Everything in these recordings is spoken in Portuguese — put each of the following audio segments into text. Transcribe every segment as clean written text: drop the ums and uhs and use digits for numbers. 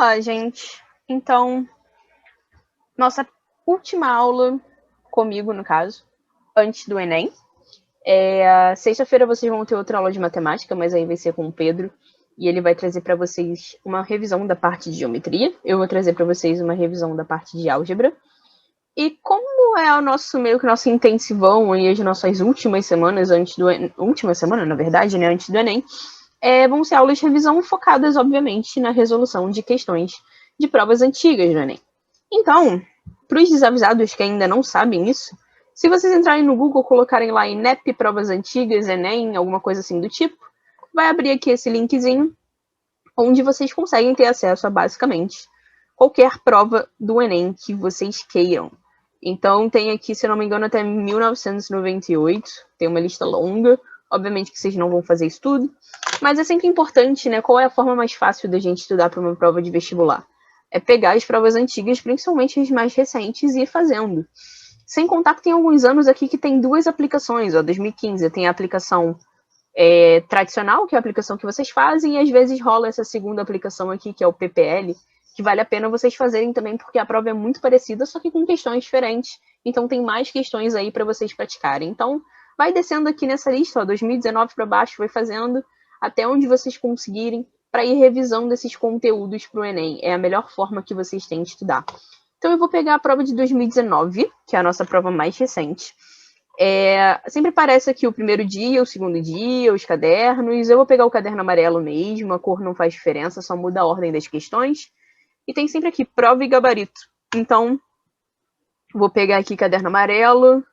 Olá, gente. Então, nossa última aula comigo, no caso, antes do Enem. Sexta-feira vocês vão ter outra aula de matemática, mas aí vai ser com o Pedro. E ele vai trazer para vocês uma revisão da parte de geometria. Eu vou trazer para vocês uma revisão da parte de álgebra. E como é o nosso meio que nosso intensivão e as nossas últimas semanas antes do última semana, na verdade, né, antes do Enem, vão ser aulas de revisão focadas, obviamente, na resolução de questões de provas antigas do Enem. Então, para os desavisados que ainda não sabem isso, se vocês entrarem no Google, colocarem lá INEP provas antigas, Enem, alguma coisa assim do tipo, vai abrir aqui esse linkzinho, onde vocês conseguem ter acesso a, basicamente, qualquer prova do Enem que vocês queiram. Então, tem aqui, se eu não me engano, até 1998, tem uma lista longa. Obviamente que vocês não vão fazer isso tudo, mas é sempre importante, né? Qual é a forma mais fácil da gente estudar para uma prova de vestibular? É pegar as provas antigas, principalmente as mais recentes, e ir fazendo. Sem contar que tem alguns anos aqui que tem duas aplicações. 2015 tem a aplicação tradicional, que é a aplicação que vocês fazem, e às vezes rola essa segunda aplicação aqui, que é o PPL, que vale a pena vocês fazerem também, porque a prova é muito parecida, só que com questões diferentes. Então tem mais questões aí para vocês praticarem. Então, vai descendo aqui nessa lista, 2019 para baixo, vai fazendo até onde vocês conseguirem para ir revisando esses conteúdos para o Enem. É a melhor forma que vocês têm de estudar. Então eu vou pegar a prova de 2019, que é a nossa prova mais recente. Sempre aparece aqui o primeiro dia, o segundo dia, os cadernos. Eu vou pegar o caderno amarelo mesmo, a cor não faz diferença, só muda a ordem das questões. E tem sempre aqui prova e gabarito. Então, vou pegar aqui caderno amarelo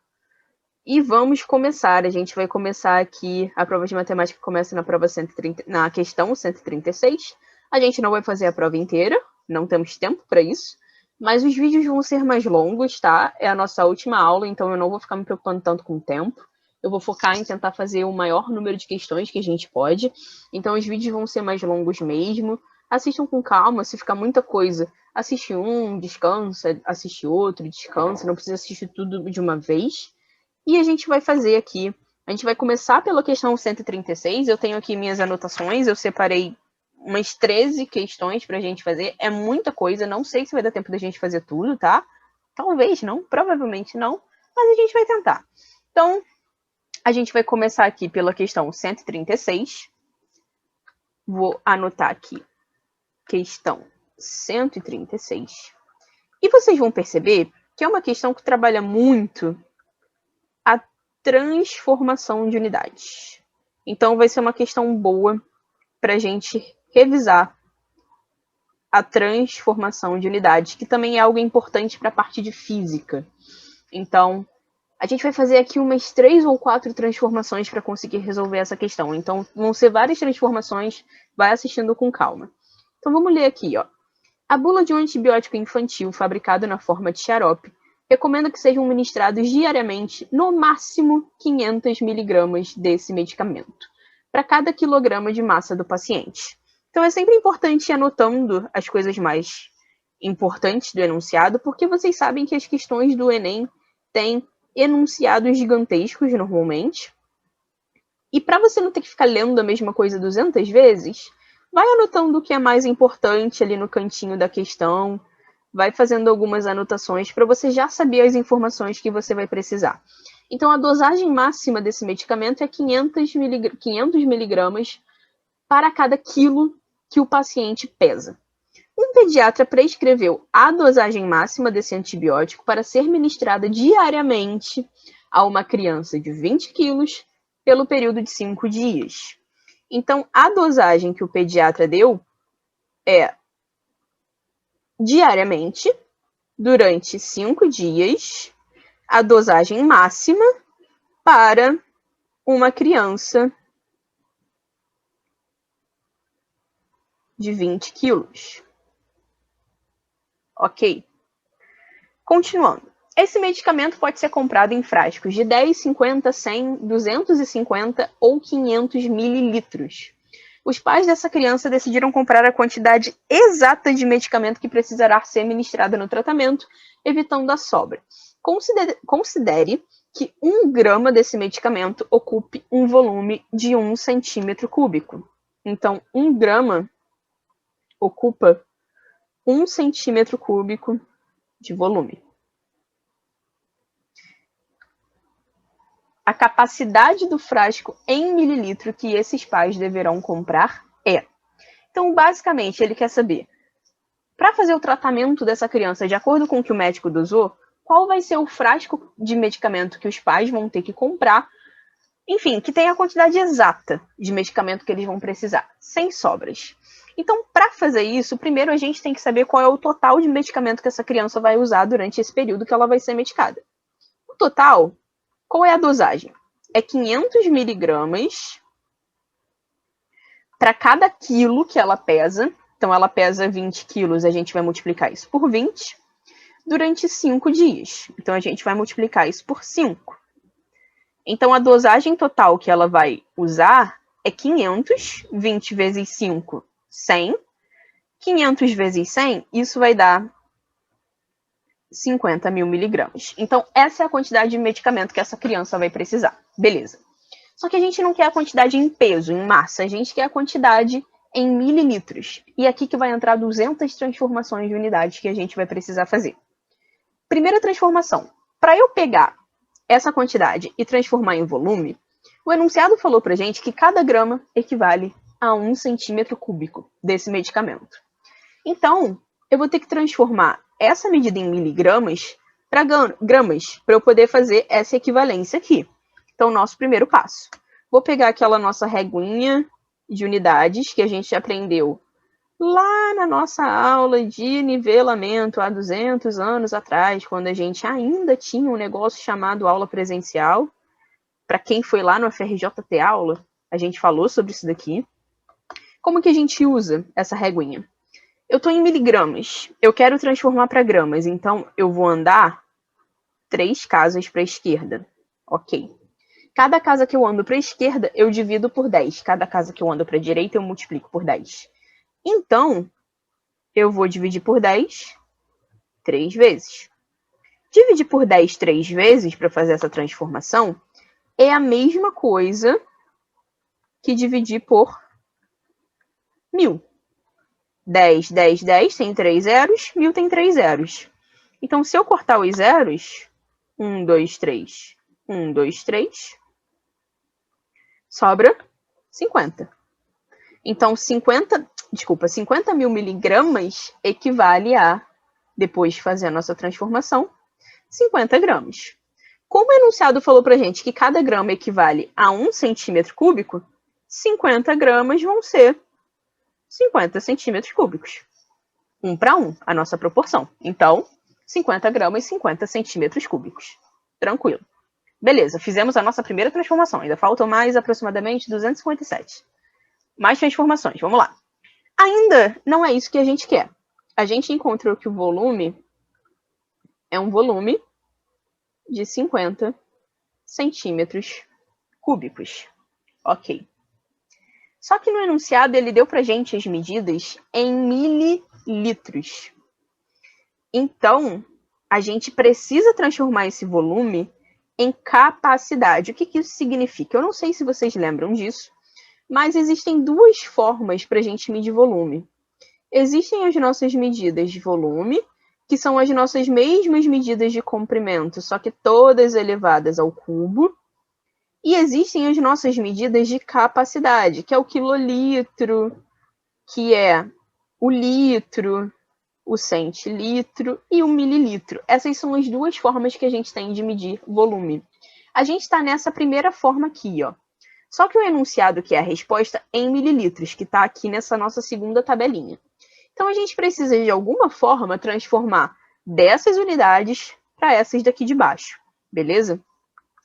e vamos começar. A gente vai começar aqui, a prova de matemática começa na prova 130, na questão 136. A gente não vai fazer a prova inteira, não temos tempo para isso. Mas os vídeos vão ser mais longos, tá? É a nossa última aula, então eu não vou ficar me preocupando tanto com o tempo. Eu vou focar em tentar fazer o maior número de questões que a gente pode. Então os vídeos vão ser mais longos mesmo. Assistam com calma, se ficar muita coisa, assiste um, descansa, assiste outro, descansa. Não precisa assistir tudo de uma vez. E a gente vai fazer aqui. A gente vai começar pela questão 136. Eu tenho aqui minhas anotações, eu separei umas 13 questões pra gente fazer. É muita coisa, não sei se vai dar tempo da gente fazer tudo, tá? Talvez não, provavelmente não, mas a gente vai tentar. Então, a gente vai começar aqui pela questão 136. Vou anotar aqui, questão 136. E vocês vão perceber que é uma questão que trabalha muito a transformação de unidades. Então, vai ser uma questão boa para a gente revisar a transformação de unidades, que também é algo importante para a parte de física. Então, a gente vai fazer aqui umas 3 ou 4 transformações para conseguir resolver essa questão. Então, vão ser várias transformações, vai assistindo com calma. Então, vamos ler aqui, ó. A bula de um antibiótico infantil fabricado na forma de xarope recomenda que sejam ministrados diariamente, no máximo, 500 miligramas desse medicamento, para cada quilograma de massa do paciente. Então, é sempre importante ir anotando as coisas mais importantes do enunciado, porque vocês sabem que as questões do Enem têm enunciados gigantescos, normalmente. E para você não ter que ficar lendo a mesma coisa 200 vezes, vai anotando o que é mais importante ali no cantinho da questão, vai fazendo algumas anotações para você já saber as informações que você vai precisar. Então, a dosagem máxima desse medicamento é 500 miligramas para cada quilo que o paciente pesa. Um pediatra prescreveu a dosagem máxima desse antibiótico para ser ministrada diariamente a uma criança de 20 quilos pelo período de 5 dias. Então, a dosagem que o pediatra deu é diariamente, durante 5 dias, a dosagem máxima para uma criança de 20 quilos. Ok? Continuando. Esse medicamento pode ser comprado em frascos de 10, 50, 100, 250 ou 500 mililitros. Os pais dessa criança decidiram comprar a quantidade exata de medicamento que precisará ser ministrada no tratamento, evitando a sobra. Considere que 1 grama desse medicamento ocupe um volume de 1 centímetro cúbico. Então, 1 grama ocupa 1 centímetro cúbico de volume. A capacidade do frasco em mililitro que esses pais deverão comprar é. Então, basicamente, ele quer saber, para fazer o tratamento dessa criança de acordo com o que o médico dosou, qual vai ser o frasco de medicamento que os pais vão ter que comprar, enfim, que tenha a quantidade exata de medicamento que eles vão precisar, sem sobras. Então, para fazer isso, primeiro a gente tem que saber qual é o total de medicamento que essa criança vai usar durante esse período que ela vai ser medicada. O total, qual é a dosagem? É 500 miligramas para cada quilo que ela pesa. Então, ela pesa 20 quilos, a gente vai multiplicar isso por 20 durante 5 dias. Então, a gente vai multiplicar isso por 5. Então, a dosagem total que ela vai usar é 500, 20 vezes 5, 100. 500 vezes 100, isso vai dar 50 mil miligramas. Então, essa é a quantidade de medicamento que essa criança vai precisar. Beleza. Só que a gente não quer a quantidade em peso, em massa. A gente quer a quantidade em mililitros. E aqui que vai entrar 200 transformações de unidades que a gente vai precisar fazer. Primeira transformação. Para eu pegar essa quantidade e transformar em volume, o enunciado falou para a gente que cada grama equivale a 1 centímetro cúbico desse medicamento. Então, eu vou ter que transformar essa medida em miligramas para gramas, para eu poder fazer essa equivalência aqui. Então, nosso primeiro passo. Vou pegar aquela nossa reguinha de unidades que a gente aprendeu lá na nossa aula de nivelamento há 200 anos atrás, quando a gente ainda tinha um negócio chamado aula presencial. Para quem foi lá no FRJT aula, a gente falou sobre isso daqui. Como que a gente usa essa reguinha? Eu estou em miligramas, eu quero transformar para gramas, então eu vou andar 3 casas para a esquerda. Ok. Cada casa que eu ando para a esquerda, eu divido por 10. Cada casa que eu ando para a direita, eu multiplico por 10. Então, eu vou dividir por 10 3 vezes. Dividir por 10 3 vezes para fazer essa transformação é a mesma coisa que dividir por 1000. 10, 10, 10 tem 3 zeros, 1000 tem 3 zeros. Então, se eu cortar os zeros, 1, 2, 3, 1, 2, 3, sobra 50. Então, 50 mil miligramas equivale a, depois de fazer a nossa transformação, 50 gramas. Como o enunciado falou para a gente que cada grama equivale a 1 centímetro cúbico, 50 gramas vão ser 50 centímetros cúbicos. 1 para 1, a nossa proporção. Então, 50 gramas, 50 centímetros cúbicos. Tranquilo. Beleza, fizemos a nossa primeira transformação. Ainda faltam mais aproximadamente 257. Mais transformações, vamos lá. Ainda não é isso que a gente quer. A gente encontrou que o volume é um volume de 50 centímetros cúbicos. Ok. Só que no enunciado ele deu para a gente as medidas em mililitros. Então, a gente precisa transformar esse volume em capacidade. O que isso significa? Eu não sei se vocês lembram disso, mas existem duas formas para a gente medir volume. Existem as nossas medidas de volume, que são as nossas mesmas medidas de comprimento, só que todas elevadas ao cubo. E existem as nossas medidas de capacidade, que é o quilolitro, que é o litro, o centilitro e o mililitro. Essas são as duas formas que a gente tem de medir volume. A gente está nessa primeira forma aqui, ó. Só que o enunciado que é a resposta em mililitros, que está aqui nessa nossa segunda tabelinha. Então, a gente precisa, de alguma forma, transformar dessas unidades para essas daqui de baixo, beleza?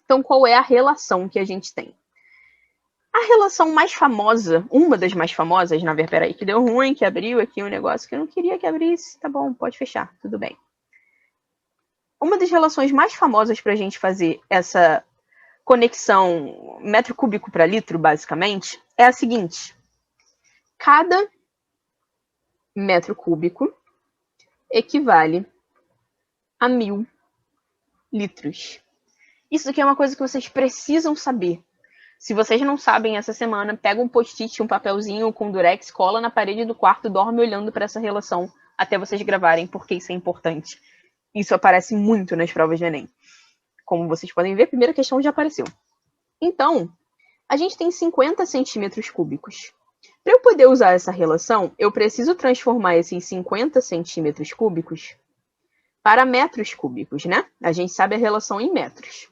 Então, qual é a relação que a gente tem? A relação mais famosa, uma das mais famosas, na verdade, peraí, que deu ruim, que abriu aqui um negócio que eu não queria que abrisse, tá bom, pode fechar, tudo bem. Uma das relações mais famosas para a gente fazer essa conexão metro cúbico para litro, basicamente, é a seguinte. Cada metro cúbico equivale a 1000 litros. Isso aqui é uma coisa que vocês precisam saber. Se vocês não sabem, essa semana, pega um post-it, um papelzinho com durex, cola na parede do quarto, dorme olhando para essa relação até vocês gravarem, porque isso é importante. Isso aparece muito nas provas do Enem. Como vocês podem ver, a primeira questão já apareceu. Então, a gente tem 50 centímetros cúbicos. Para eu poder usar essa relação, eu preciso transformar esses 50 centímetros cúbicos para metros cúbicos, né? A gente sabe a relação em metros.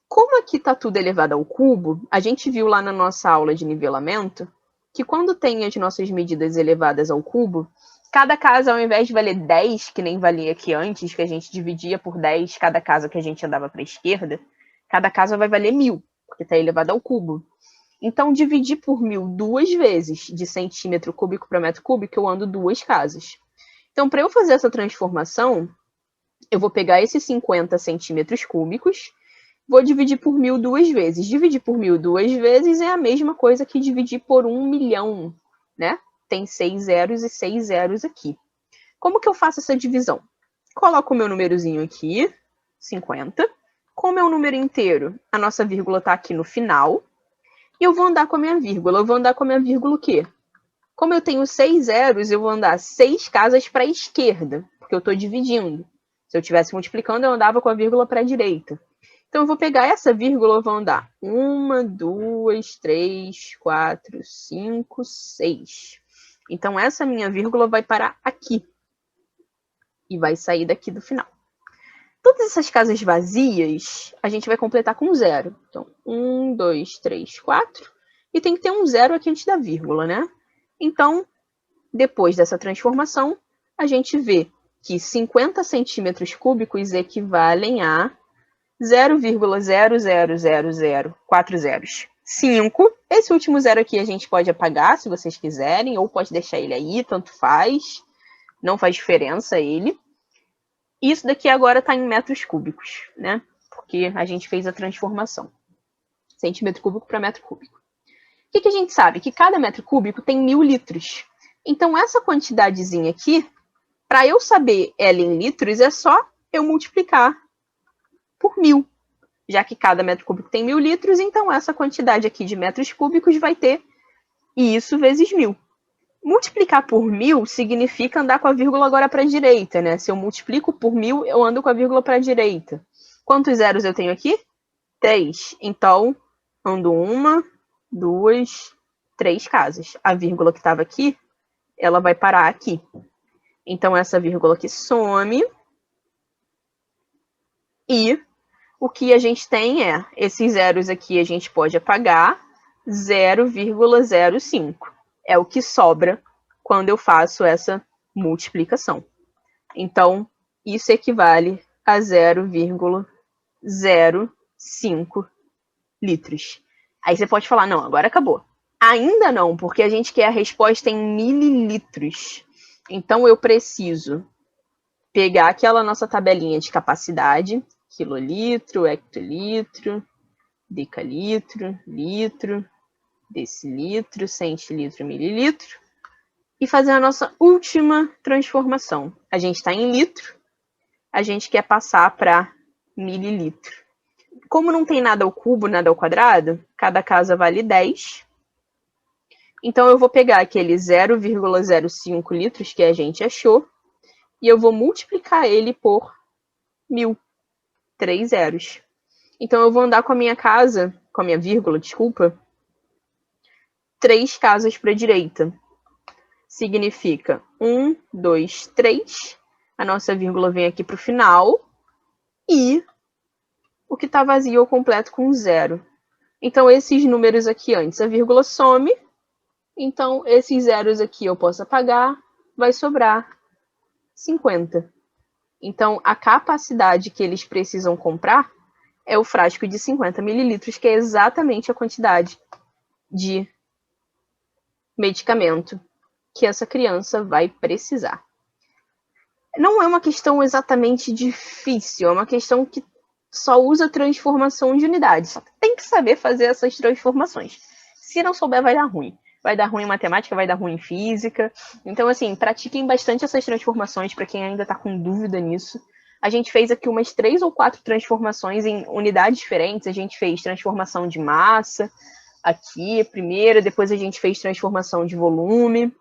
Como aqui está tudo elevado ao cubo, a gente viu lá na nossa aula de nivelamento que quando tem as nossas medidas elevadas ao cubo, cada casa, ao invés de valer 10, que nem valia aqui antes, que a gente dividia por 10 cada casa que a gente andava para a esquerda, cada casa vai valer 1000, porque está elevado ao cubo. Então, dividir por 1000 duas vezes, de centímetro cúbico para metro cúbico, eu ando duas casas. Então, para eu fazer essa transformação, eu vou pegar esses 50 centímetros cúbicos, vou dividir por 1000 duas vezes. Dividir por 1000 duas vezes é a mesma coisa que dividir por 1 milhão, né? Tem 6 zeros e 6 zeros aqui. Como que eu faço essa divisão? Coloco o meu númerozinho aqui, 50. Como é um número inteiro, a nossa vírgula está aqui no final. E eu vou andar com a minha vírgula. Eu vou andar com a minha vírgula o quê? Como eu tenho 6 zeros, eu vou andar 6 casas para a esquerda, porque eu estou dividindo. Se eu estivesse multiplicando, eu andava com a vírgula para a direita. Então, eu vou pegar essa vírgula e vou andar 1, 2, 3, 4, 5, 6. Então, essa minha vírgula vai parar aqui. E vai sair daqui do final. Todas essas casas vazias, a gente vai completar com zero. Então, 1, 2, 3, 4. E tem que ter um zero aqui antes da vírgula, né? Então, depois dessa transformação, a gente vê que 50 centímetros cúbicos equivalem a 0,0000405. Esse último zero aqui a gente pode apagar, se vocês quiserem, ou pode deixar ele aí, tanto faz. Não faz diferença ele. Isso daqui agora está em metros cúbicos, né? Porque a gente fez a transformação. Centímetro cúbico para metro cúbico. O que a gente sabe? Que cada metro cúbico tem 1000 litros. Então, essa quantidadezinha aqui, para eu saber ela em litros, é só eu multiplicar por 1000. Já que cada metro cúbico tem 1000 litros, então essa quantidade aqui de metros cúbicos vai ter isso vezes 1000. Multiplicar por 1000 significa andar com a vírgula agora para a direita, né? Se eu multiplico por 1000, eu ando com a vírgula para a direita. Quantos zeros eu tenho aqui? 3. Então, ando 1, 2, 3 casas. A vírgula que estava aqui, ela vai parar aqui. Então, essa vírgula aqui some. E o que a gente tem é, esses zeros aqui a gente pode apagar, 0,05. É o que sobra quando eu faço essa multiplicação. Então, isso equivale a 0,05 litros. Aí você pode falar, não, agora acabou. Ainda não, porque a gente quer a resposta em mililitros. Então, eu preciso pegar aquela nossa tabelinha de capacidade, quilolitro, hectolitro, decalitro, litro, decilitro, centilitro, mililitro, e fazer a nossa última transformação. A gente está em litro, a gente quer passar para mililitro. Como não tem nada ao cubo, nada ao quadrado, cada casa vale 10. Então, eu vou pegar aquele 0,05 litros que a gente achou e eu vou multiplicar ele por 1000. 3 zeros. Então, eu vou andar com a minha casa, com a minha vírgula, desculpa, 3 casas para a direita. Significa 1, 2, 3. A nossa vírgula vem aqui para o final. E o que está vazio eu completo com 0. Então, esses números aqui antes, a vírgula some. Então, esses zeros aqui eu posso apagar. Vai sobrar 50. Então, a capacidade que eles precisam comprar é o frasco de 50 mililitros, que é exatamente a quantidade de medicamento que essa criança vai precisar. Não é uma questão exatamente difícil, é uma questão que só usa transformação de unidades. Só tem que saber fazer essas transformações. Se não souber, vai dar ruim. Vai dar ruim em matemática, vai dar ruim em física. Então, assim, pratiquem bastante essas transformações para quem ainda está com dúvida nisso. A gente fez aqui umas 3 ou 4 transformações em unidades diferentes. A gente fez transformação de massa aqui, primeiro, depois a gente fez transformação de volume.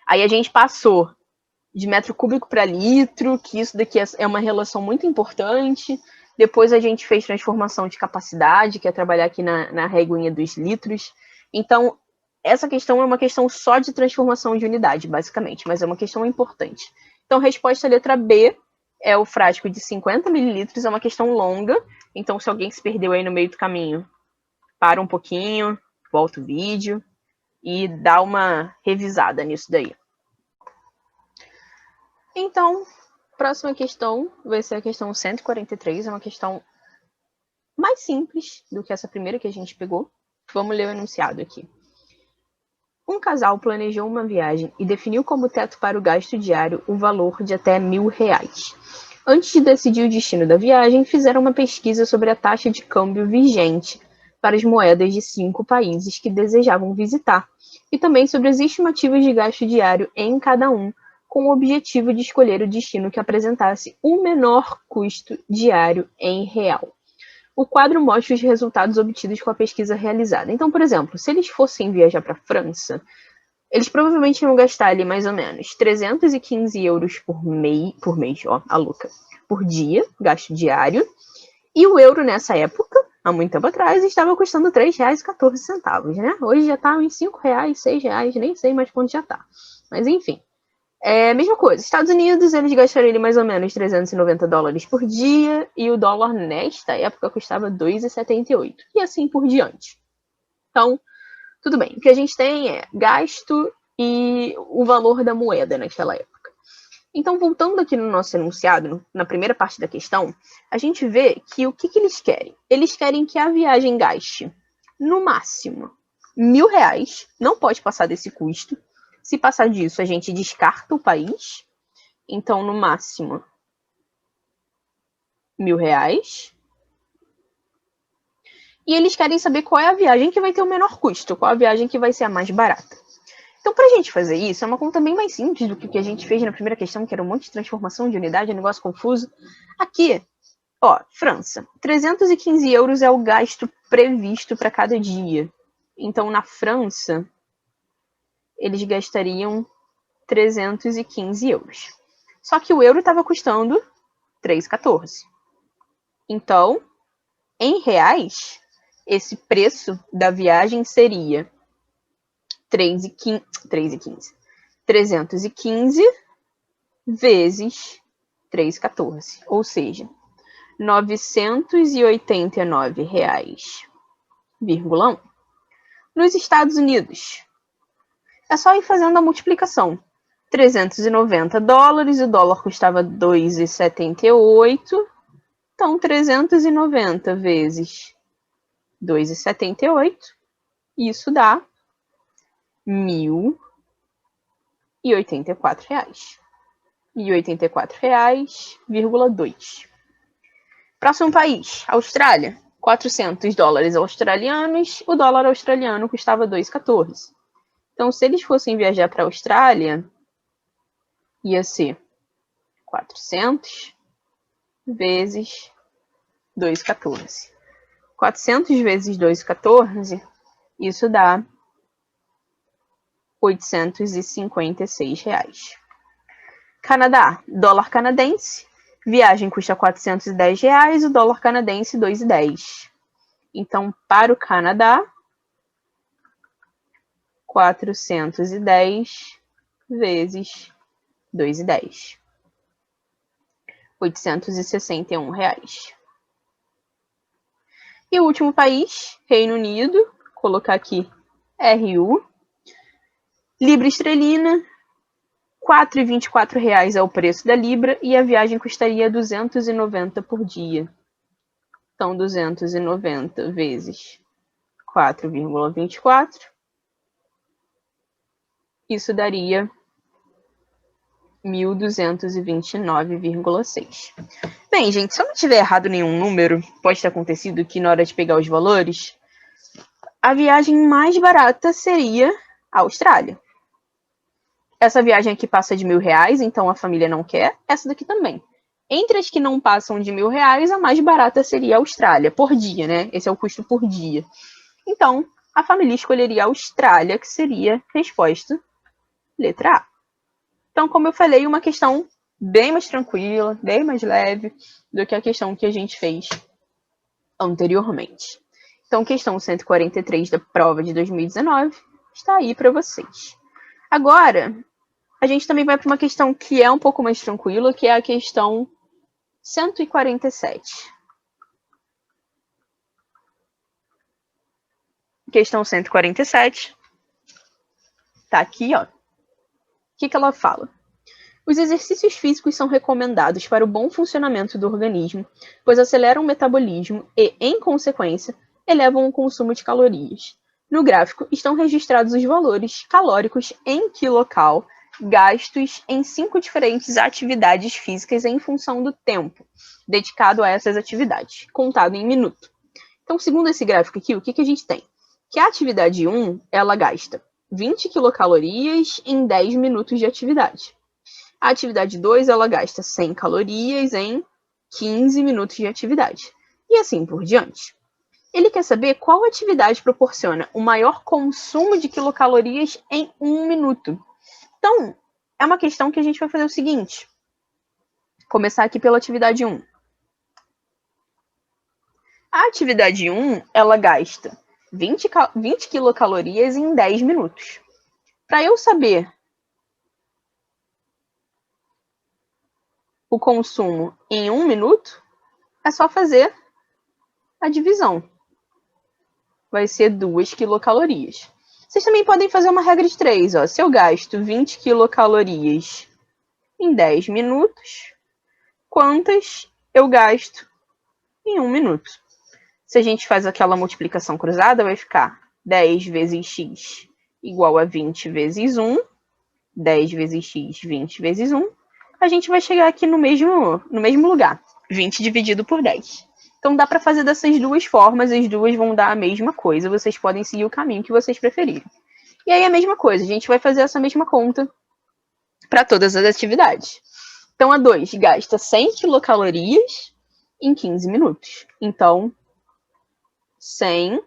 Aí a gente passou de metro cúbico para litro, que isso daqui é uma relação muito importante. Depois a gente fez transformação de capacidade, que é trabalhar aqui na reguinha dos litros. Então, essa questão é uma questão só de transformação de unidade, basicamente, mas é uma questão importante. Então, resposta letra B é o frasco de 50 mililitros, é uma questão longa. Então, se alguém se perdeu aí no meio do caminho, para um pouquinho, volta o vídeo e dá uma revisada nisso daí. Então, próxima questão vai ser a questão 143, é uma questão mais simples do que essa primeira que a gente pegou. Vamos ler o enunciado aqui. Um casal planejou uma viagem e definiu como teto para o gasto diário o valor de até R$1.000. Antes de decidir o destino da viagem, fizeram uma pesquisa sobre a taxa de câmbio vigente para as moedas de 5 países que desejavam visitar, e também sobre as estimativas de gasto diário em cada um, com o objetivo de escolher o destino que apresentasse o menor custo diário em real. O quadro mostra os resultados obtidos com a pesquisa realizada. Então, por exemplo, se eles fossem viajar para a França, eles provavelmente iam gastar ali mais ou menos 315 euros por mês, ó, a louca, por dia, gasto diário. E o euro nessa época, há muito tempo atrás, estava custando R$3,14, né? Hoje já está uns R$5, R$6, nem sei mais quanto já está. Mas enfim. É a mesma coisa. Estados Unidos, eles gastariam mais ou menos $390 por dia, e o dólar nesta época custava 2,78. E assim por diante. Então, tudo bem. O que a gente tem é gasto e o valor da moeda naquela época. Então, voltando aqui no nosso enunciado, na primeira parte da questão, a gente vê que o que eles querem? Eles querem que a viagem gaste, no máximo, R$1.000, não pode passar desse custo. Se passar disso, a gente descarta o país. Então, no máximo, R$1.000. E eles querem saber qual é a viagem que vai ter o menor custo, qual a viagem que vai ser a mais barata. Então, para a gente fazer isso, é uma conta bem mais simples do que a gente fez na primeira questão, que era um monte de transformação de unidade, um negócio confuso. Aqui, ó, França. 315 euros é o gasto previsto para cada dia. Então, na França, eles gastariam 315 euros. Só que o euro estava custando 3,14. Então, em reais, esse preço da viagem seria 315 vezes 3,14. Ou seja, R$989,1. Nos Estados Unidos, é só ir fazendo a multiplicação. $390, o dólar custava 2,78. Então, 390 vezes 2,78, isso dá R$1.084. R$1.084,2. Próximo país, Austrália. $400 australianos, o dólar australiano custava 2,14. Então, se eles fossem viajar para a Austrália, ia ser 400 vezes 2,14. 400 vezes 2,14, isso dá R$856. Canadá, dólar canadense, viagem custa R$410, o dólar canadense R$2,10. Então, para o Canadá, 410 vezes R$2,10. R$861. E o último país, Reino Unido, vou colocar aqui RU. Libra esterlina, R$4,24 é o preço da libra e a viagem custaria 290 por dia. Então, 290 vezes 4,24, isso daria 1.229,6. Bem, gente, se eu não tiver errado nenhum número, pode ter acontecido que na hora de pegar os valores, a viagem mais barata seria a Austrália. Essa viagem aqui passa de R$1.000, então a família não quer. Essa daqui também. Entre as que não passam de R$1.000, a mais barata seria a Austrália, por dia, né? Esse é o custo por dia. Então, a família escolheria a Austrália, que seria a resposta letra A. Então, como eu falei, uma questão bem mais tranquila, bem mais leve do que a questão que a gente fez anteriormente. Então, questão 143 da prova de 2019 está aí para vocês. Agora, a gente também vai para uma questão que é um pouco mais tranquila, que é a questão 147. Questão 147. Tá aqui, ó. O que ela fala? Os exercícios físicos são recomendados para o bom funcionamento do organismo, pois aceleram o metabolismo e, em consequência, elevam o consumo de calorias. No gráfico estão registrados os valores calóricos em quilocal gastos em 5 diferentes atividades físicas em função do tempo dedicado a essas atividades, contado em minuto. Então, segundo esse gráfico aqui, o que a gente tem? Que a atividade 1, ela gasta 20 quilocalorias em 10 minutos de atividade. A atividade 2, ela gasta 100 calorias em 15 minutos de atividade. E assim por diante. Ele quer saber qual atividade proporciona o maior consumo de quilocalorias em 1 minuto. Então, é uma questão que a gente vai fazer o seguinte. Começar aqui pela atividade 1. A atividade 1, ela gasta 20 quilocalorias em 10 minutos. Para eu saber o consumo em 1 minuto, é só fazer a divisão. Vai ser 2 quilocalorias. Vocês também podem fazer uma regra de 3. Ó. Se eu gasto 20 quilocalorias em 10 minutos, quantas eu gasto em 1 minuto? Se a gente faz aquela multiplicação cruzada, vai ficar 10 vezes x igual a 20 vezes 1. 10 vezes x, 20 vezes 1. A gente vai chegar aqui no mesmo lugar. 20 dividido por 10. Então, dá para fazer dessas duas formas, as duas vão dar a mesma coisa, vocês podem seguir o caminho que vocês preferirem. E aí, a mesma coisa, a gente vai fazer essa mesma conta para todas as atividades. Então, a 2 gasta 100 quilocalorias em 15 minutos. Então, 100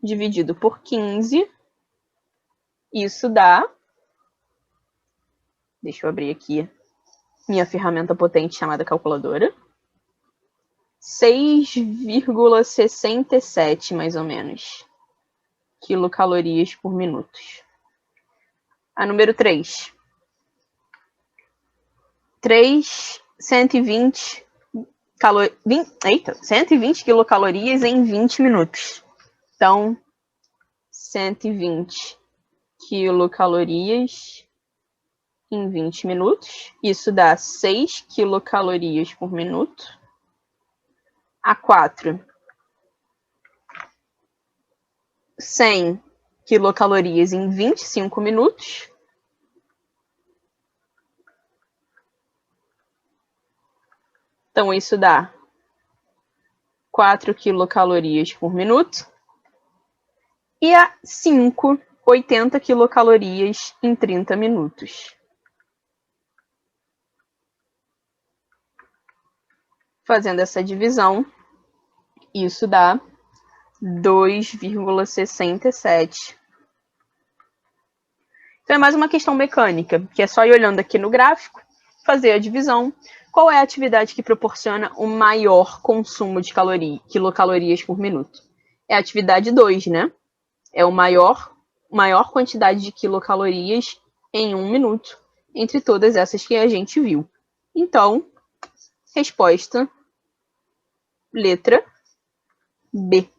dividido por 15, isso dá... Deixa eu abrir aqui minha ferramenta potente chamada calculadora. 6,67, mais ou menos, quilocalorias por minuto. A número 3. 120 quilocalorias em 20 minutos. Então, 120 quilocalorias em 20 minutos. Isso dá 6 quilocalorias por minuto. A 4, 100 quilocalorias em 25 minutos. Então, isso dá 4 quilocalorias por minuto. E a 5, 80 quilocalorias em 30 minutos. Fazendo essa divisão, isso dá 2,67. Então, é mais uma questão mecânica, que é só ir olhando aqui no gráfico, fazer a divisão. Qual é a atividade que proporciona o maior consumo de quilocalorias por minuto? É a atividade 2, né? É a maior quantidade de quilocalorias em 1 minuto, entre todas essas que a gente viu. Então, resposta, letra B.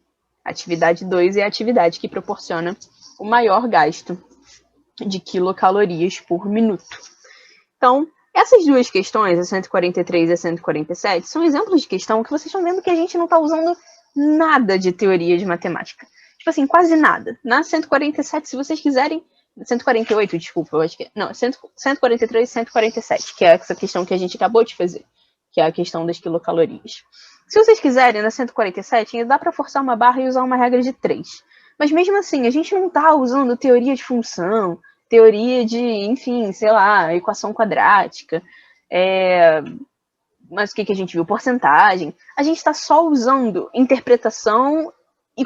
Atividade 2 é a atividade que proporciona o maior gasto de quilocalorias por minuto. Então, essas duas questões, a 143 e a 147, são exemplos de questão que vocês estão vendo que a gente não está usando nada de teoria de matemática. Tipo assim, quase nada. Na 147, se vocês quiserem... 148, desculpa, eu acho que... Não, 143 e 147, que é essa questão que a gente acabou de fazer, que é a questão das quilocalorias. Se vocês quiserem, na 147, ainda dá para forçar uma barra e usar uma regra de 3. Mas mesmo assim, a gente não está usando teoria de função, teoria de, enfim, sei lá, equação quadrática, mas o que a gente viu? Porcentagem. A gente está só usando interpretação e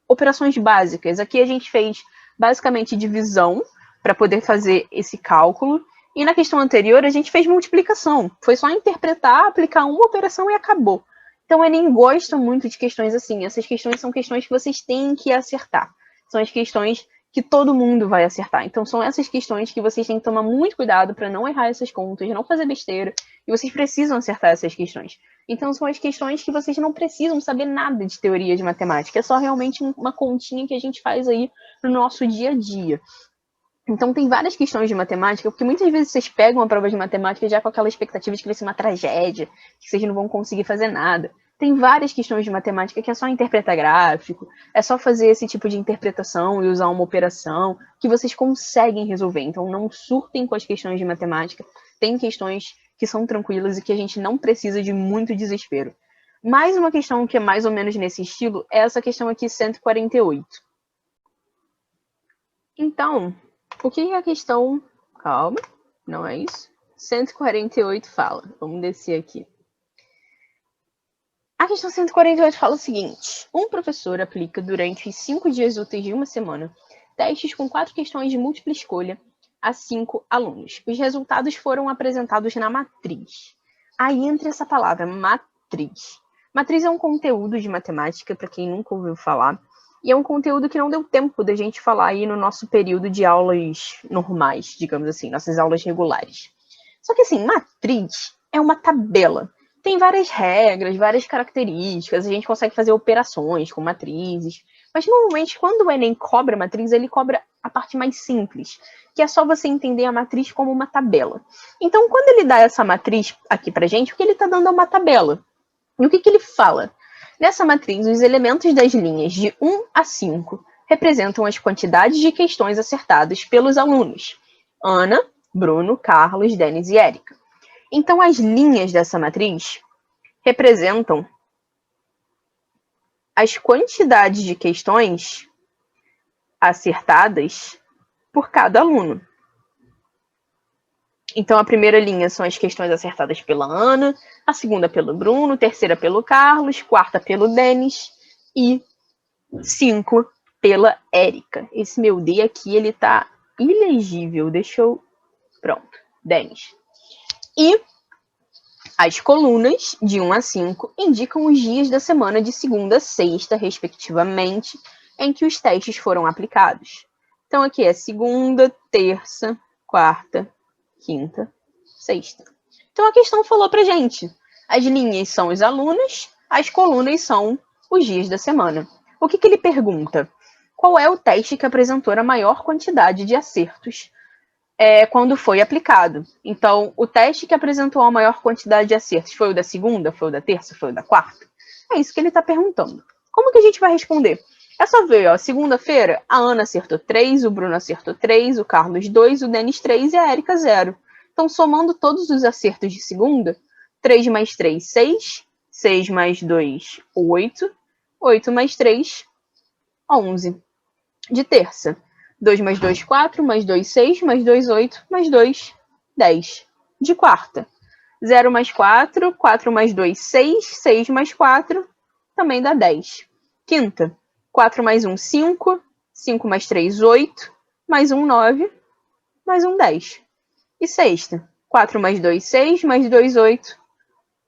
operações básicas. Aqui a gente fez basicamente divisão para poder fazer esse cálculo E na questão anterior, a gente fez multiplicação. Foi só interpretar, aplicar uma operação e acabou. Então, o Enem gosta muito de questões assim. Essas questões são questões que vocês têm que acertar. São as questões que todo mundo vai acertar. Então, são essas questões que vocês têm que tomar muito cuidado para não errar essas contas, não fazer besteira. E vocês precisam acertar essas questões. Então, são as questões que vocês não precisam saber nada de teoria de matemática. É só realmente uma continha que a gente faz aí no nosso dia a dia. Então, tem várias questões de matemática, porque muitas vezes vocês pegam a prova de matemática já com aquela expectativa de que vai ser uma tragédia, que vocês não vão conseguir fazer nada. Tem várias questões de matemática que é só interpretar gráfico, é só fazer esse tipo de interpretação e usar uma operação que vocês conseguem resolver. Então, não surtem com as questões de matemática. Tem questões que são tranquilas e que a gente não precisa de muito desespero. Mais uma questão que é mais ou menos nesse estilo é essa questão aqui, 148. Então, o que a questão... Calma, não é isso. 148 fala. Vamos descer aqui. A questão 148 fala o seguinte. Um professor aplica durante os 5 dias úteis de uma semana testes com 4 questões de múltipla escolha a 5 alunos. Os resultados foram apresentados na matriz. Aí entra essa palavra, matriz. Matriz é um conteúdo de matemática, para quem nunca ouviu falar, e é um conteúdo que não deu tempo da gente falar aí no nosso período de aulas normais, digamos assim, nossas aulas regulares. Só que assim, matriz é uma tabela. Tem várias regras, várias características, a gente consegue fazer operações com matrizes, mas normalmente quando o Enem cobra matriz, ele cobra a parte mais simples, que é só você entender a matriz como uma tabela. Então, quando ele dá essa matriz aqui pra gente, o que ele está dando é uma tabela. E o que ele fala? Nessa matriz, os elementos das linhas de 1 a 5 representam as quantidades de questões acertadas pelos alunos. Ana, Bruno, Carlos, Denis e Érica. Então, as linhas dessa matriz representam as quantidades de questões acertadas por cada aluno. Então, a primeira linha são as questões acertadas pela Ana, a segunda pelo Bruno, terceira pelo Carlos, quarta pelo Denis e 5 pela Érica. Esse meu D aqui, ele tá ilegível. Deixa eu... Pronto, Denis. E as colunas, de 1 a 5, indicam os dias da semana de segunda a sexta, respectivamente, em que os testes foram aplicados. Então, aqui é segunda, terça, quarta, quinta, sexta. Então, a questão falou pra gente. As linhas são os alunos, as colunas são os dias da semana. O que ele pergunta? Qual é o teste que apresentou a maior quantidade de acertos quando foi aplicado? Então, o teste que apresentou a maior quantidade de acertos foi o da segunda, foi o da terça, foi o da quarta? É isso que ele está perguntando. Como que a gente vai responder? É só ver, ó, segunda-feira, a Ana acertou 3, o Bruno acertou 3, o Carlos 2, o Denis 3 e a Érica 0. Então, somando todos os acertos de segunda, 3 mais 3, 6, 6 mais 2, 8, 8 mais 3, 11. De terça, 2 mais 2, 4, mais 2, 6, mais 2, 8, mais 2, 10. De quarta, 0 mais 4, 4 mais 2, 6, 6 mais 4, também dá 10. Quinta, 4 mais 1, 5, 5 mais 3, 8, mais 1, 9, mais 1, 10. E sexta, 4 mais 2, 6, mais 2, 8,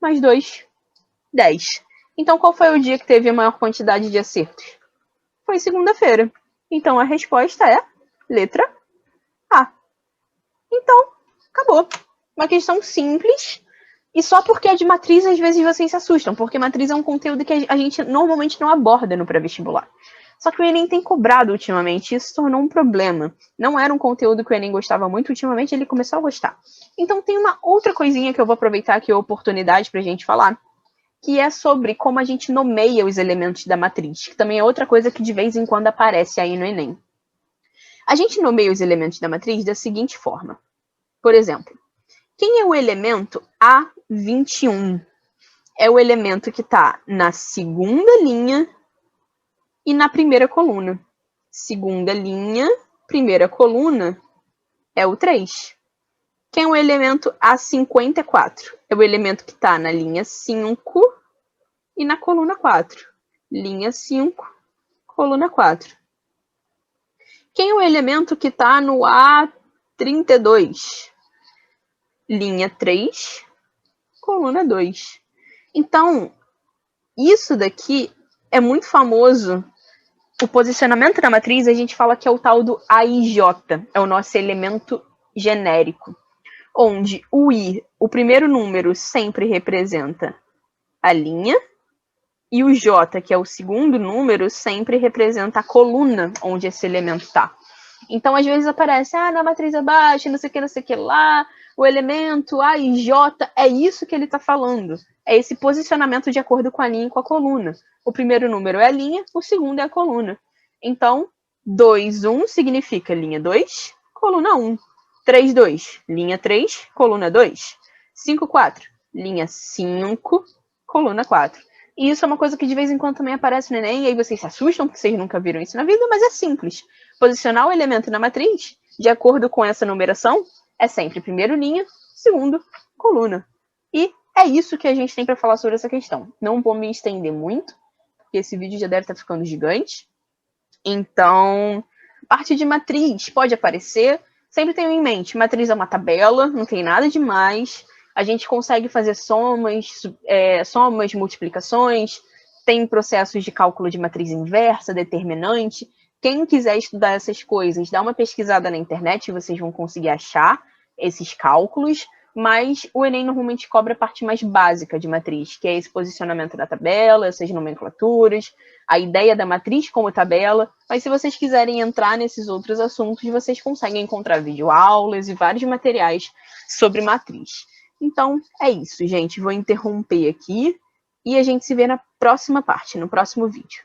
mais 2, 10. Então, qual foi o dia que teve a maior quantidade de acertos? Foi segunda-feira. Então, a resposta é letra A. Então, acabou. Uma questão simples. E só porque é de matriz, às vezes vocês se assustam. Porque matriz é um conteúdo que a gente normalmente não aborda no pré-vestibular. Só que o Enem tem cobrado ultimamente. Isso se tornou um problema. Não era um conteúdo que o Enem gostava muito. Ultimamente, ele começou a gostar. Então, tem uma outra coisinha que eu vou aproveitar aqui a oportunidade para a gente falar, que é sobre como a gente nomeia os elementos da matriz, que também é outra coisa que de vez em quando aparece aí no Enem. A gente nomeia os elementos da matriz da seguinte forma. Por exemplo, quem é o elemento A21? É o elemento que está na segunda linha e na primeira coluna. Segunda linha, primeira coluna, é o 3. Quem é o elemento A54? É o elemento que está na linha 5 e na coluna 4. Linha 5, coluna 4. Quem é o elemento que está no A32? linha 3, coluna 2. Então, isso daqui é muito famoso. O posicionamento da matriz, a gente fala que é o tal do AIJ, é o nosso elemento genérico, onde o I, o primeiro número, sempre representa a linha, e o J, que é o segundo número, sempre representa a coluna onde esse elemento está. Então, às vezes aparece, na matriz abaixo, não sei o que lá, o elemento A e J, é isso que ele está falando. É esse posicionamento de acordo com a linha e com a coluna. O primeiro número é a linha, o segundo é a coluna. Então, 2, 1 significa linha 2, coluna 1. 3, 2, linha 3, coluna 2. 5, 4, linha 5, coluna 4. E isso é uma coisa que de vez em quando também aparece no Enem, e aí vocês se assustam, porque vocês nunca viram isso na vida, mas é simples. Posicionar o elemento na matriz, de acordo com essa numeração, é sempre primeiro linha, segundo coluna. E é isso que a gente tem para falar sobre essa questão. Não vou me estender muito, porque esse vídeo já deve estar ficando gigante. Então, parte de matriz pode aparecer. Sempre tenho em mente, matriz é uma tabela, não tem nada demais. A gente consegue fazer somas, multiplicações, tem processos de cálculo de matriz inversa, determinante. Quem quiser estudar essas coisas, dá uma pesquisada na internet, vocês vão conseguir achar esses cálculos, mas o Enem normalmente cobra a parte mais básica de matriz, que é esse posicionamento da tabela, essas nomenclaturas, a ideia da matriz como tabela, mas se vocês quiserem entrar nesses outros assuntos, vocês conseguem encontrar videoaulas e vários materiais sobre matriz. Então, é isso, gente. Vou interromper aqui e a gente se vê na próxima parte, no próximo vídeo.